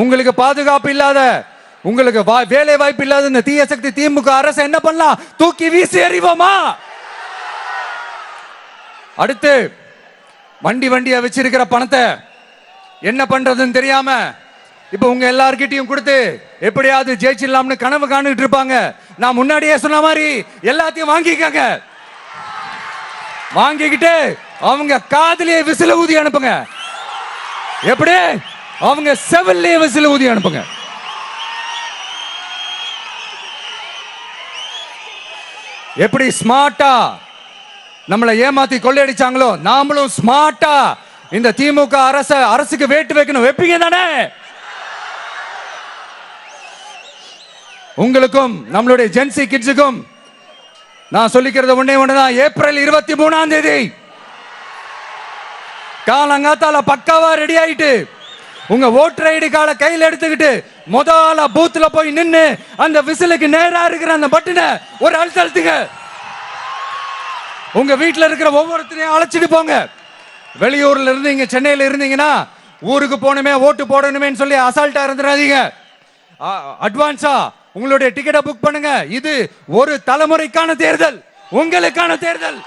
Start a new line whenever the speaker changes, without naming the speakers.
உங்களுக்கு பாதுகாப்பு இல்லாத, உங்களுக்கு வேலை வாய்ப்பு இல்லாத இந்த தீய சக்தி திமுக அரசு என்ன பண்ணலாம்? தூக்கி வீசி எறிவோமா? அடுத்து வண்டியா வச்சிருக்கிற பணத்தை என்ன பண்றதுன்னு தெரியாம இப்ப உங்க எல்லார்கிட்டையும் கொடுத்து எப்படியாவது ஜெயிச்சிடலாம்னு கனவு காணிட்டு இருப்பாங்க. நான் முன்னாடியே சொன்ன மாதிரி எல்லாத்தையும் வாங்கிக்கங்க. வாங்கிக்கிட்டு அவங்க காதுலயே விசில ஊதி அனுப்புங்க. எப்படி? அவங்க செவிலே விசில ஊதி அனுப்புங்க. எப்படி ஸ்மார்ட்டா நம்மளை ஏமாத்தி கொள்ளையடிச்சாங்களோ நாமளும் ஸ்மார்ட்டா இந்த திமுக அரசுக்கு வேட்டு வைக்கணும். வைப்பீங்க தானே? உங்களுக்கும் நம்மளுடைய ஜென்சி கிட்ஸுக்கும் நான் சொல்லிக்கிறது ஒண்ணே ஒண்ணுதான். ஏப்ரல் 23ஆம் தேதி காலங்காத்தால பக்காவா ரெடி ஆயிட்டு உங்க ஓட்டர் ஐடி கார்டை கையில் எடுத்துக்கிட்டு முதல்ல பூத்துல போய் நின்னு அந்த விசிலுக்கு நேரா இருக்கிற அந்த பட்டனை ஒரு அழுத்துங்க. உங்க வீட்டுல இருக்கிற ஒவ்வொருத்தரையும் அழைச்சிட்டு போங்க. வெளியூர்ல இருந்தீங்க, சென்னையில இருந்தீங்கன்னா ஊருக்கு போகணுமே ஓட்டு போடணுமே சொல்லி அசால்ட்டா இருந்துடாதீங்க. அட்வான்ஸா உங்களுடைய டிக்கெட்டை புக் பண்ணுங்க. இது ஒரு தலைமுறைக்கான தேர்தல், உங்களுக்கான தேர்தல்.